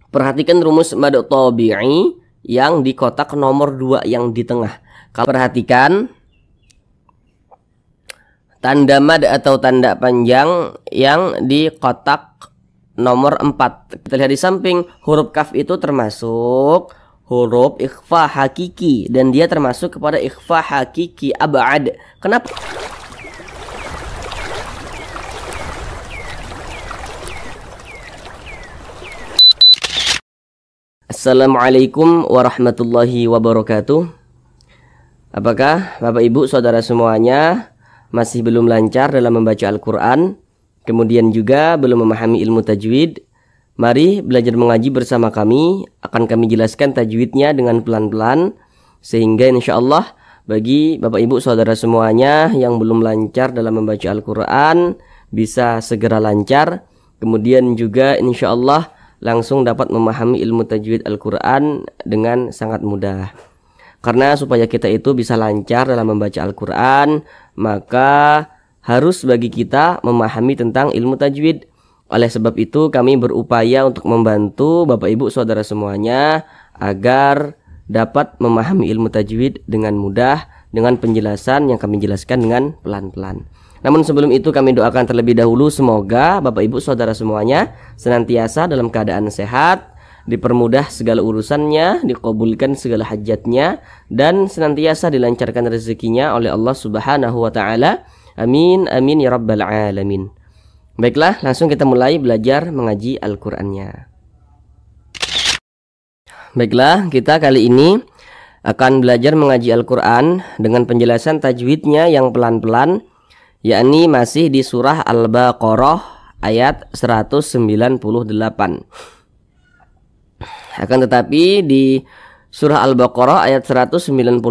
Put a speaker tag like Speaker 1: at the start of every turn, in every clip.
Speaker 1: Perhatikan rumus mad tabi'i yang di kotak nomor 2 yang di tengah. Kalau perhatikan tanda mad atau tanda panjang yang di kotak nomor 4. Kita lihat di samping, huruf kaf itu termasuk huruf ikhfa hakiki dan dia termasuk kepada ikhfa hakiki ab'ad. Kenapa? Assalamualaikum warahmatullahi wabarakatuh. Apakah Bapak Ibu Saudara semuanya masih belum lancar dalam membaca Al-Quran, kemudian juga belum memahami ilmu tajwid? Mari belajar mengaji bersama kami. Akan kami jelaskan tajwidnya dengan pelan-pelan, sehingga insya Allah bagi Bapak Ibu Saudara semuanya yang belum lancar dalam membaca Al-Quran bisa segera lancar. Kemudian juga insya Allah langsung dapat memahami ilmu tajwid Al-Quran dengan sangat mudah. Karena supaya kita itu bisa lancar dalam membaca Al-Quran, maka harus bagi kita memahami tentang ilmu tajwid. Oleh sebab itu kami berupaya untuk membantu Bapak Ibu Saudara semuanya agar dapat memahami ilmu tajwid dengan mudah, dengan penjelasan yang kami jelaskan dengan pelan-pelan. Namun sebelum itu kami doakan terlebih dahulu semoga Bapak Ibu Saudara semuanya senantiasa dalam keadaan sehat, dipermudah segala urusannya, dikabulkan segala hajatnya, dan senantiasa dilancarkan rezekinya oleh Allah Subhanahu wa Ta'ala. Amin, amin ya rabbal alamin. Baiklah, langsung kita mulai belajar mengaji Al-Qur'annya. Baiklah, kita kali ini akan belajar mengaji Al-Qur'an dengan penjelasan tajwidnya yang pelan-pelan, yakni masih di surah Al-Baqarah ayat 198. Akan tetapi di surah Al-Baqarah ayat 198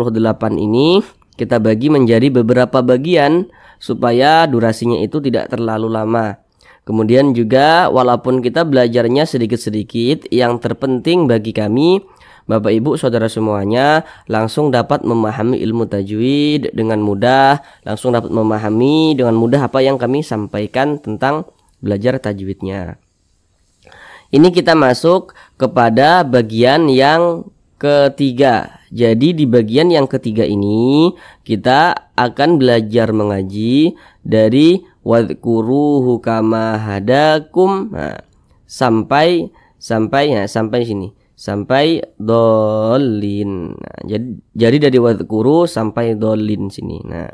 Speaker 1: ini kita bagi menjadi beberapa bagian supaya durasinya itu tidak terlalu lama. Kemudian juga walaupun kita belajarnya sedikit-sedikit, yang terpenting bagi kami Bapak Ibu Saudara semuanya langsung dapat memahami ilmu tajwid dengan mudah, langsung dapat memahami dengan mudah apa yang kami sampaikan tentang belajar tajwidnya. Ini kita masuk kepada bagian yang ketiga. Jadi di bagian yang ketiga ini kita akan belajar mengaji dari wadhkuruhu kama hadakum sampai sini, sampai dolin. Nah, jadi dari wadhkuru sampai dolin sini. Nah,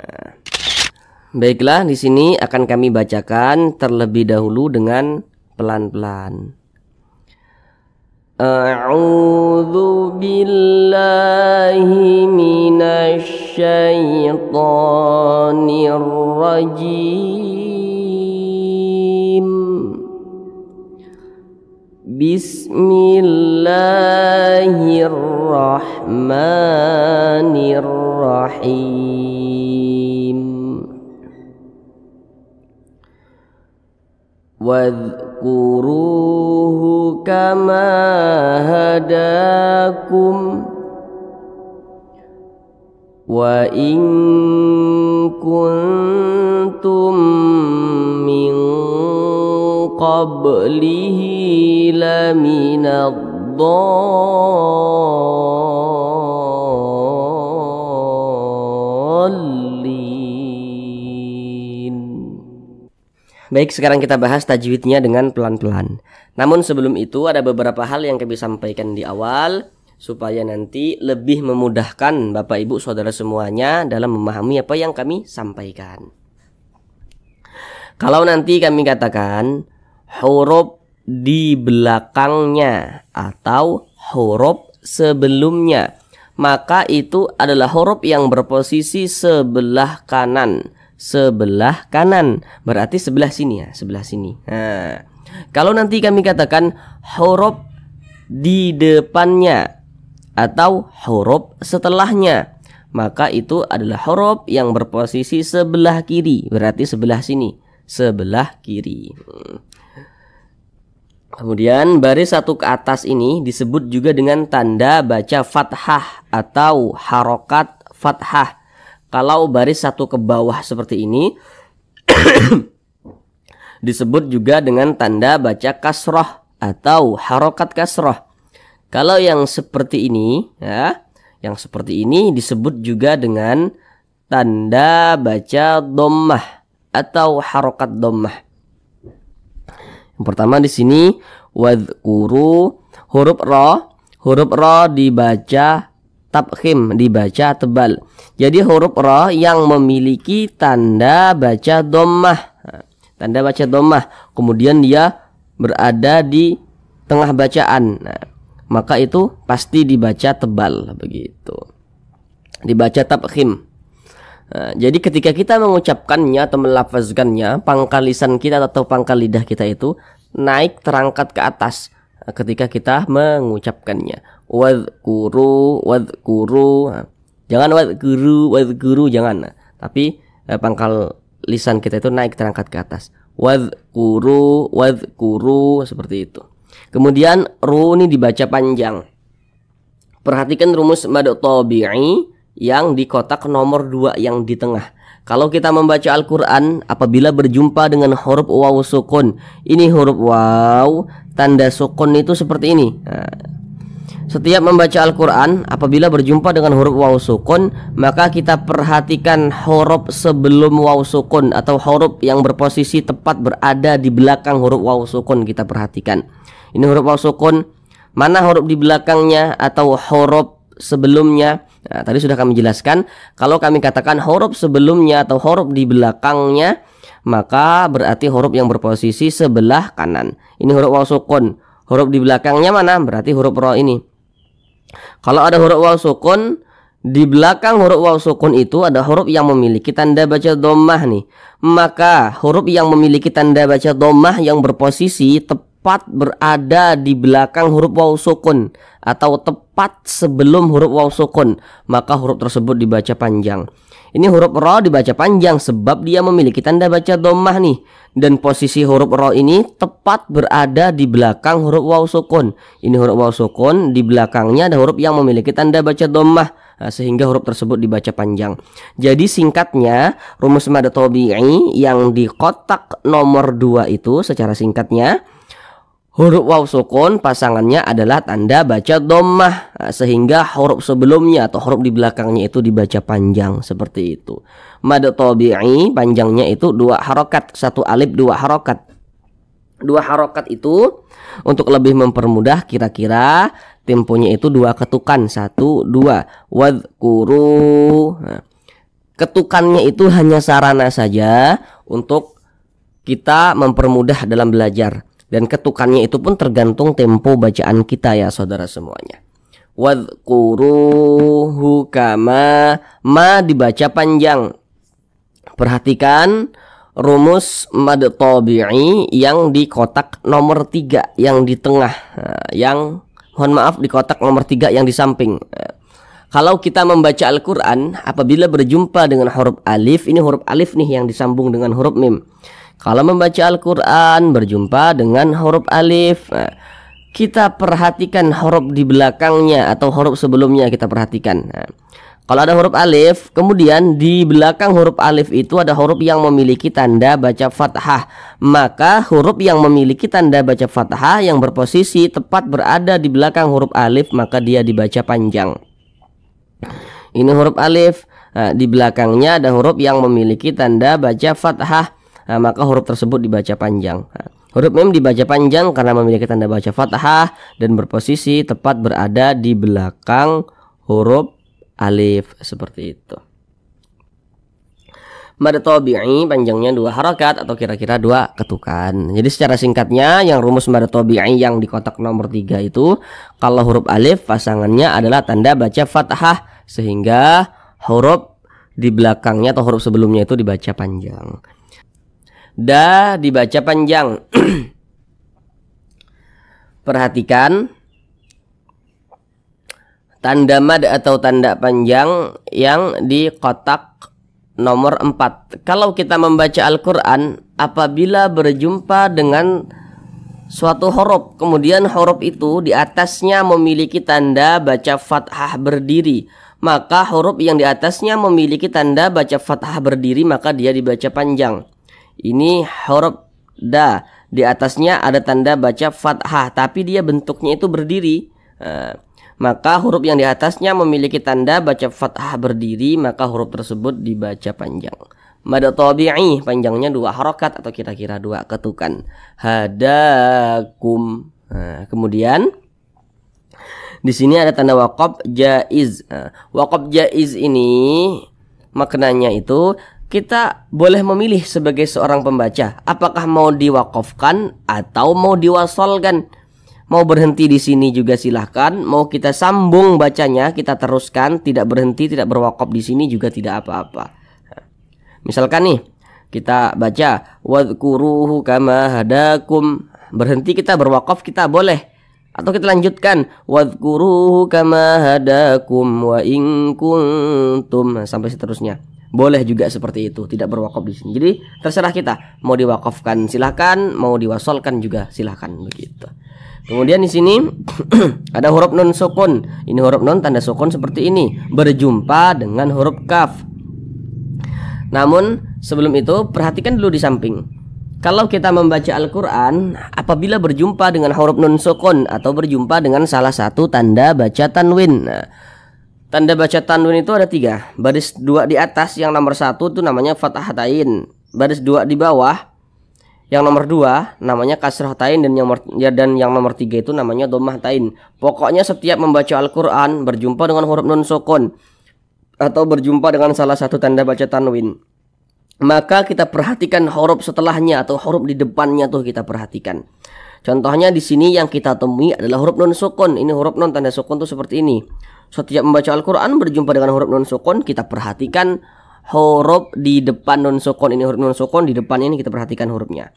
Speaker 1: baiklah, di sini akan kami bacakan terlebih dahulu dengan pelan-pelan. A'udzu billahi minasy syaithanir rajim. Bismillahirrahmanirrahim. Wadhkuruhu kama hadakum wa in kuntum min qablihi laminadh-dhalin. Baik, sekarang kita bahas tajwidnya dengan pelan-pelan. Namun sebelum itu ada beberapa hal yang kami sampaikan di awal supaya nanti lebih memudahkan Bapak Ibu Saudara semuanya dalam memahami apa yang kami sampaikan. Kalau nanti kami katakan huruf di belakangnya atau huruf sebelumnya, maka itu adalah huruf yang berposisi sebelah kanan. Sebelah kanan berarti sebelah sini ya, sebelah sini. Nah, kalau nanti kami katakan huruf di depannya atau huruf setelahnya, maka itu adalah huruf yang berposisi sebelah kiri, berarti sebelah sini, sebelah kiri. Kemudian baris satu ke atas ini disebut juga dengan tanda baca fathah atau harokat fathah. Kalau baris satu ke bawah seperti ini disebut juga dengan tanda baca kasroh atau harokat kasroh. Kalau yang seperti ini ya, yang seperti ini disebut juga dengan tanda baca dhammah atau harokat dhammah. Yang pertama di sini wadhkuru, huruf ra dibaca tabkhim, dibaca tebal. Jadi huruf ra yang memiliki tanda baca dhammah. Tanda baca dhammah, kemudian dia berada di tengah bacaan. Nah, maka itu pasti dibaca tebal begitu. Dibaca tabkhim. Nah, jadi ketika kita mengucapkannya atau melafazkannya, pangkal lisan kita atau pangkal lidah kita itu naik terangkat ke atas ketika kita mengucapkannya. Wadhkuru. Jangan wadhkuru jangan. Tapi pangkal lisan kita itu naik terangkat ke atas. Wadhkuru seperti itu. Kemudian ru ini dibaca panjang. Perhatikan rumus mad tabi'i yang di kotak nomor 2 yang di tengah. Kalau kita membaca Al-Quran, apabila berjumpa dengan huruf waw sukun, ini huruf waw, tanda sukun itu seperti ini. Nah, setiap membaca Al-Quran, apabila berjumpa dengan huruf waw sukun, maka kita perhatikan huruf sebelum waw sukun atau huruf yang berposisi tepat berada di belakang huruf waw sukun. Kita perhatikan. Ini huruf waw sukun, mana huruf di belakangnya atau huruf sebelumnya. Nah, tadi sudah kami jelaskan, kalau kami katakan huruf sebelumnya atau huruf di belakangnya, maka berarti huruf yang berposisi sebelah kanan. Ini huruf waw sukun. Huruf di belakangnya mana? Berarti huruf ra ini. Kalau ada huruf waw sukun, di belakang huruf waw sukun itu ada huruf yang memiliki tanda baca dhammah nih. Maka huruf yang memiliki tanda baca dhammah yang berposisi tepat berada di belakang huruf waw sukun atau tepat sebelum huruf waw sukun, maka huruf tersebut dibaca panjang. Ini huruf ra dibaca panjang sebab dia memiliki tanda baca dhammah nih, dan posisi huruf ra ini tepat berada di belakang huruf waw sukun. Ini huruf waw sukun, di belakangnya ada huruf yang memiliki tanda baca dhammah. Nah, sehingga huruf tersebut dibaca panjang. Jadi singkatnya, rumus mad tabi'i yang di kotak nomor 2 itu secara singkatnya, huruf waw sukun pasangannya adalah tanda baca dhammah. Nah, sehingga huruf sebelumnya atau huruf di belakangnya itu dibaca panjang seperti itu. Mad tabi'i panjangnya itu 2 harokat, 1 alif 2 harokat. 2 harokat itu untuk lebih mempermudah, kira-kira temponya itu 2 ketukan, 1 2. Wadhkuru. Nah, ketukannya itu hanya sarana saja untuk kita mempermudah dalam belajar. Dan ketukannya itu pun tergantung tempo bacaan kita ya saudara semuanya. Wadhkuruhu kama, ma dibaca panjang. Perhatikan rumus mad tabi'i yang di kotak nomor 3 yang di tengah. Yang mohon maaf di kotak nomor 3 yang di samping. Kalau kita membaca Al-Quran, apabila berjumpa dengan huruf alif, ini huruf alif nih yang disambung dengan huruf mim. Kalau membaca Al-Quran berjumpa dengan huruf alif, kita perhatikan huruf di belakangnya atau huruf sebelumnya kita perhatikan. Kalau ada huruf alif, kemudian di belakang huruf alif itu ada huruf yang memiliki tanda baca fathah, maka huruf yang memiliki tanda baca fathah yang berposisi tepat berada di belakang huruf alif, maka dia dibaca panjang. Ini huruf alif, di belakangnya ada huruf yang memiliki tanda baca fathah. Nah, maka huruf tersebut dibaca panjang. Nah, huruf mim dibaca panjang karena memiliki tanda baca fathah dan berposisi tepat berada di belakang huruf alif seperti itu. Mad tabi'i panjangnya 2 harakat atau kira-kira 2 ketukan. Jadi secara singkatnya yang rumus mad tabi'i yang di kotak nomor 3 itu, kalau huruf alif pasangannya adalah tanda baca fathah sehingga huruf di belakangnya atau huruf sebelumnya itu dibaca panjang. Da dibaca panjang. Perhatikan tanda mad atau tanda panjang yang di kotak nomor 4. Kalau kita membaca Al-Quran, apabila berjumpa dengan suatu huruf, kemudian huruf itu di atasnya memiliki tanda baca fathah berdiri, maka huruf yang di atasnya memiliki tanda baca fathah berdiri maka dia dibaca panjang. Ini huruf da. di atasnya ada tanda baca fathah, tapi dia bentuknya itu berdiri. Maka huruf yang di atasnya memiliki tanda baca fathah berdiri, maka huruf tersebut dibaca panjang. Mad tabi'i panjangnya 2 harokat atau kira-kira 2 ketukan. Hadakum. Kemudian di sini ada tanda waqaf jaiz. Waqaf jaiz ini maknanya itu kita boleh memilih sebagai seorang pembaca apakah mau diwakafkan atau mau diwasolkan. Mau berhenti di sini juga silahkan, mau kita sambung bacanya, kita teruskan, tidak berhenti, tidak berwakaf di sini juga tidak apa-apa. Misalkan nih, kita baca wadhkuruhu kama hadakum, berhenti kita berwakaf kita boleh. Atau kita lanjutkan wadhkuruhu kama hadakum wa in kuntum sampai seterusnya. Boleh juga seperti itu, tidak berwakaf di sini. Jadi terserah kita, mau diwakafkan silahkan, mau diwasolkan juga silahkan begitu. Kemudian di sini ada huruf nun sukun. Ini huruf nun tanda sukun seperti ini, berjumpa dengan huruf kaf. Namun sebelum itu perhatikan dulu di samping. Kalau kita membaca Al-Quran, apabila berjumpa dengan huruf nun sukun atau berjumpa dengan salah satu tanda baca tanwin. Tanda baca tanwin itu ada 3. Baris 2 di atas yang nomor 1 itu namanya fathatain. Baris 2 di bawah yang nomor 2 namanya kasrahatain, dan yang nomor 3 itu namanya dhammahtain. Pokoknya setiap membaca Al-Quran berjumpa dengan huruf nun sukun atau berjumpa dengan salah satu tanda baca tanwin, maka kita perhatikan huruf setelahnya atau huruf di depannya tuh kita perhatikan. Contohnya di sini yang kita temui adalah huruf nun sukun. Ini huruf nun tanda sukun tuh seperti ini. Setiap membaca Al-Quran berjumpa dengan huruf nun sukun, kita perhatikan huruf di depan nun sukun. Ini huruf nun sukun, di depannya ini kita perhatikan hurufnya.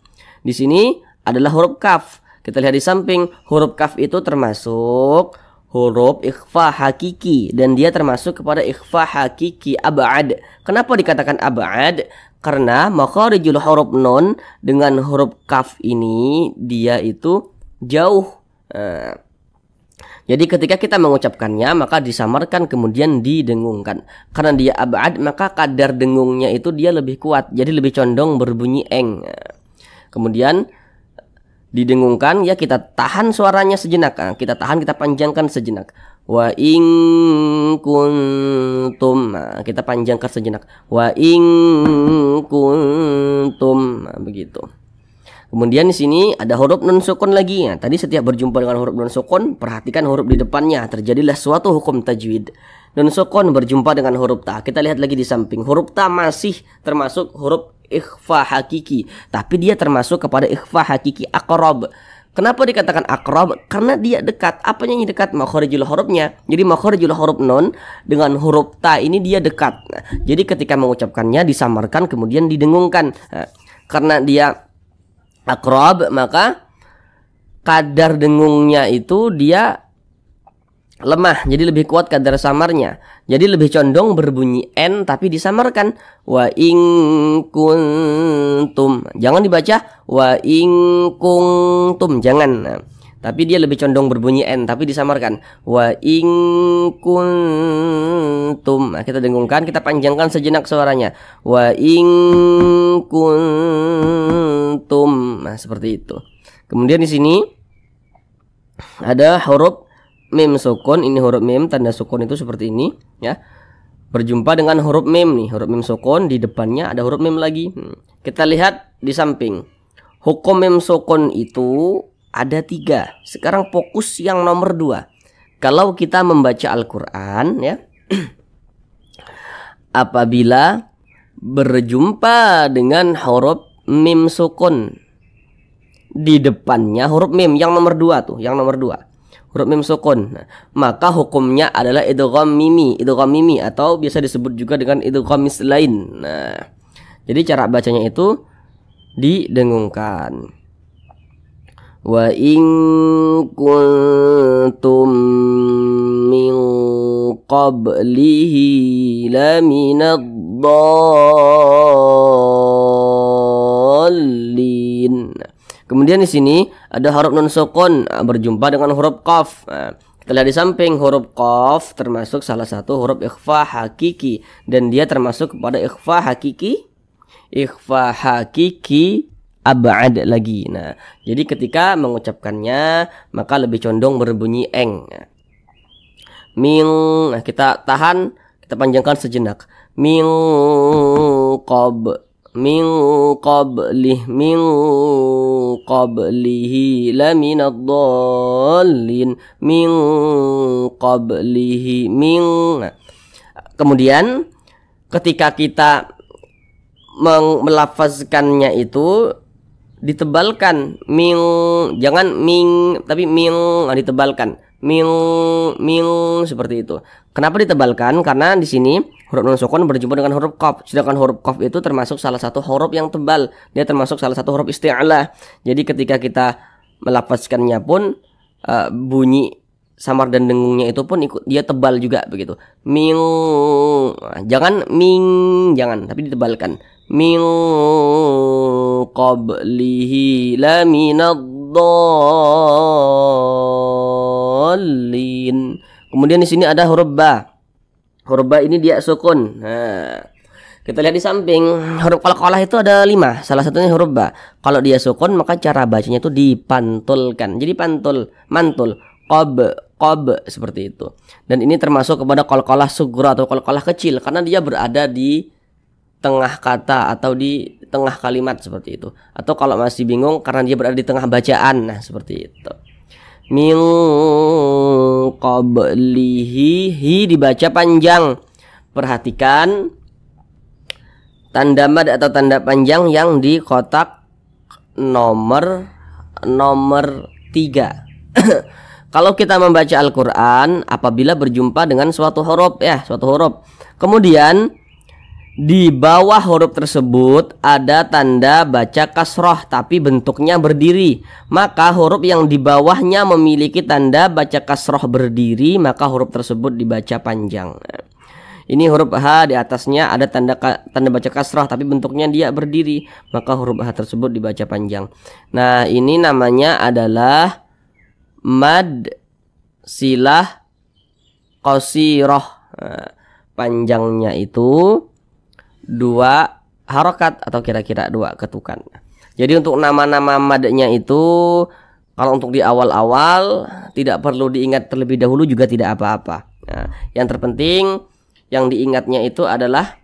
Speaker 1: Di sini adalah huruf kaf. Kita lihat di samping, huruf kaf itu termasuk huruf ikhfa hakiki, dan dia termasuk kepada ikhfa hakiki ab'ad. Kenapa dikatakan ab'ad? Karena makharijul huruf nun dengan huruf kaf ini dia itu jauh. Jadi ketika kita mengucapkannya maka disamarkan kemudian didengungkan. Karena dia ab'ad maka kadar dengungnya itu dia lebih kuat, jadi lebih condong berbunyi eng. Kemudian didengungkan, ya kita tahan suaranya sejenak. Kita tahan, kita panjangkan sejenak. Wa in kuntum, kita panjangkan sejenak. Wa in kuntum, begitu. Kemudian di sini ada huruf nun sukun lagi. Tadi setiap berjumpa dengan huruf nun sukun, perhatikan huruf di depannya. Terjadilah suatu hukum tajwid. Nun sukun berjumpa dengan huruf ta. Kita lihat lagi di samping. Huruf ta masih termasuk huruf ikhfa hakiki, tapi dia termasuk kepada ikhfa hakiki aqrab. Kenapa dikatakan aqrab? Karena dia dekat. Apanya yang dekat? Makharijul hurufnya. Jadi makharijul huruf nun dengan huruf ta ini dia dekat. Jadi ketika mengucapkannya disamarkan kemudian didengungkan. Karena dia aqrab maka kadar dengungnya itu dia lemah, jadi lebih kuat kadar samarnya. Jadi lebih condong berbunyi n tapi disamarkan. Wa in kuntum. Jangan dibaca wa in kuntum, jangan. Tapi dia lebih condong berbunyi n tapi disamarkan. Wa in kuntum. Kita dengungkan, kita panjangkan sejenak suaranya. Wa in kuntum. Seperti itu. Kemudian di sini ada huruf mim sukun. Ini huruf mim tanda sukun itu seperti ini ya. Berjumpa dengan huruf mim nih, huruf mim sukun, di depannya ada huruf mim lagi. Kita lihat di samping. Hukum mim sukun itu ada 3. Sekarang fokus yang nomor 2. Kalau kita membaca Al-Quran ya, apabila berjumpa dengan huruf mim sukun, di depannya huruf mim yang nomor 2 tuh, yang nomor 2. Huruf mim sukun, maka hukumnya adalah idgham mimi atau biasa disebut juga dengan idgham mislain. Jadi cara bacanya itu didengungkan. Wa in kuntum min qablihi laminad dhallin. Kemudian di sini ada huruf nun sukun berjumpa dengan huruf qaf. Kita lihat di samping, huruf qaf termasuk salah satu huruf ikhfa hakiki, dan dia termasuk kepada ikhfa hakiki ab'ad lagi. Nah, jadi ketika mengucapkannya maka lebih condong berbunyi eng. Min, nah kita tahan, kita panjangkan sejenak. Min qablihi laminad dallin min qablihi min. Nah, kemudian ketika kita melafazkannya itu ditebalkan ming, jangan ming tapi ming, ditebalkan ming seperti itu. Kenapa ditebalkan? Karena di sini huruf nun sukun berjumpa dengan huruf qaf, sedangkan huruf qaf itu termasuk salah satu huruf yang tebal, dia termasuk salah satu huruf isti'lah. Jadi ketika kita melafazkannya pun bunyi samar dan dengungnya itu pun ikut dia tebal juga begitu. Ming, jangan ming, jangan, tapi ditebalkan. Min qablihi laminad dallin. Kemudian di sini ada huruf ba. Huruf ba ini dia sukun. Nah, kita lihat di samping huruf qalqalah itu ada 5. Salah satunya huruf ba. Kalau dia sukun maka cara bacanya itu dipantulkan. Jadi mantul, qab seperti itu. Dan ini termasuk kepada qalqalah sugra atau qalqalah kecil karena dia berada di tengah kata atau di tengah kalimat seperti itu. Atau kalau masih bingung karena dia berada di tengah bacaan, nah seperti itu. Min qablihi, hi dibaca panjang. Perhatikan tanda mad atau tanda panjang yang di kotak nomor 3. Kalau kita membaca Al-Quran apabila berjumpa dengan suatu huruf, kemudian di bawah huruf tersebut ada tanda baca kasroh tapi bentuknya berdiri, maka huruf yang di bawahnya memiliki tanda baca kasroh berdiri, maka huruf tersebut dibaca panjang. Ini huruf H, di atasnya ada tanda baca kasroh tapi bentuknya dia berdiri, maka huruf H tersebut dibaca panjang. Nah, ini namanya adalah mad silah qasiroh. Nah, panjangnya itu 2 harokat atau kira-kira 2 ketukan. Jadi untuk nama-nama madnya itu kalau untuk di awal-awal tidak perlu diingat terlebih dahulu juga tidak apa-apa. Nah, yang terpenting yang diingatnya itu adalah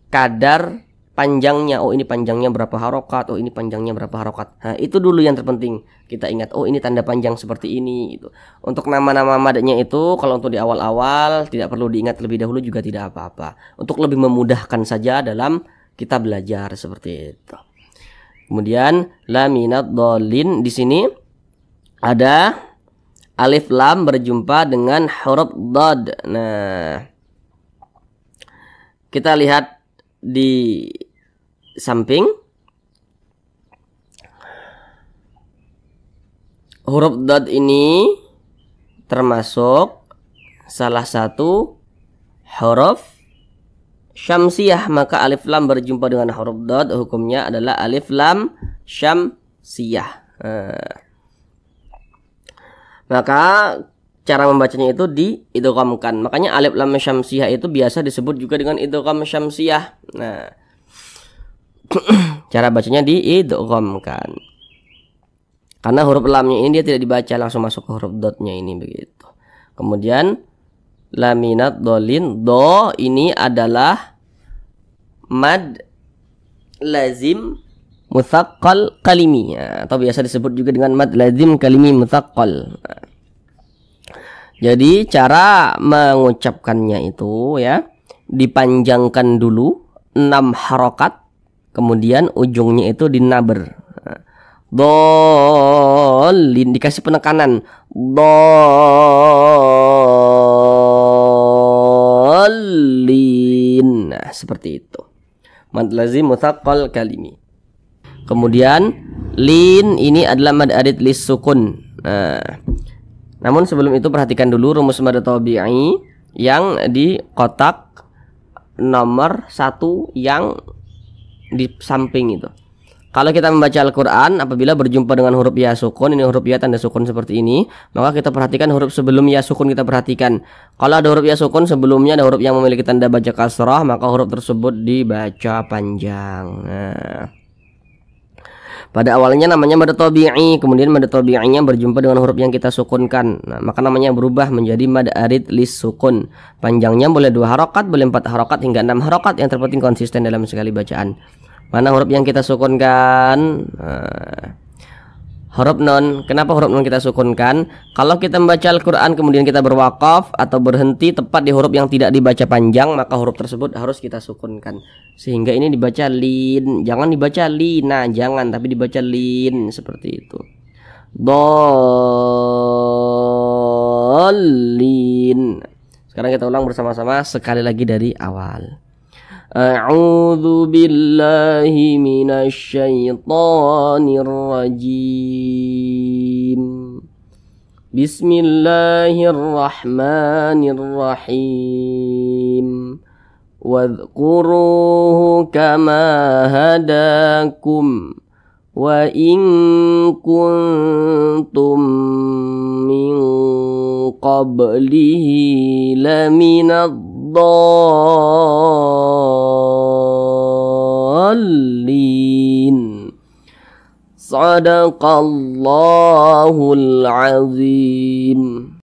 Speaker 1: kadar panjangnya. Oh, ini panjangnya berapa harokat, oh ini panjangnya berapa harokat. Nah, itu dulu yang terpenting kita ingat. Oh, ini tanda panjang seperti ini gitu. Untuk nama-nama madnya itu kalau untuk di awal-awal tidak perlu diingat terlebih dahulu juga tidak apa-apa. Untuk lebih memudahkan saja dalam kita belajar seperti itu. Kemudian laminad dallin, di sini ada alif lam berjumpa dengan huruf dad. Nah, kita lihat di samping huruf dad ini termasuk salah satu huruf syamsiyah, maka alif lam berjumpa dengan huruf dad hukumnya adalah alif lam syamsiyah. Maka cara membacanya itu diidghamkan. Makanya alif lam syamsiyah itu biasa disebut juga dengan idgham syamsiyah. Nah, cara bacanya diidghamkan. Karena huruf lamnya ini dia tidak dibaca langsung masuk ke huruf dotnya ini begitu. Kemudian laminat dolin, do ini adalah mad lazim mutsaqqal kalimi, atau biasa disebut juga dengan mad lazim kalimi mutsaqqal. Jadi cara mengucapkannya itu ya dipanjangkan dulu 6 harokat, kemudian ujungnya itu dinaber. Dolin dikasih penekanan, dolin. Nah, seperti itu. Mad lazim mutsaqqal kalimi. Kemudian lin ini adalah mad arid lis sukun. Nah, namun sebelum itu perhatikan dulu rumus mad tabi'i yang di kotak nomor 1 yang di samping itu. Kalau kita membaca Al-Quran apabila berjumpa dengan huruf ya sukun, ini huruf ya tanda sukun seperti ini, maka kita perhatikan huruf sebelum ya sukun, kita perhatikan. Kalau ada huruf ya sukun sebelumnya ada huruf yang memiliki tanda baca kasrah, maka huruf tersebut dibaca panjang. Nah, Pada awalnya namanya mad tabi'i, kemudian mad tabi'inya berjumpa dengan huruf yang kita sukunkan. Nah, maka namanya berubah menjadi mad arid lis sukun. Panjangnya boleh 2 harokat, boleh 4 harokat hingga 6 harokat. Yang terpenting konsisten dalam sekali bacaan. Mana huruf yang kita sukunkan? Huruf nun. Kenapa huruf nun kita sukunkan? Kalau kita membaca Al-Quran kemudian kita berwakaf atau berhenti tepat di huruf yang tidak dibaca panjang, maka huruf tersebut harus kita sukunkan. Sehingga ini dibaca lin, jangan dibaca lina, jangan, tapi dibaca lin seperti itu. Dolin. Sekarang kita ulang bersama-sama sekali lagi dari awal. A'udzu billahi minasyaitonir rajim. Bismillahirrahmanirrahim. Wadhkuruhu kama hadakum wa in kuntum min qablihi laminad dallin. Sadaqallahul azim.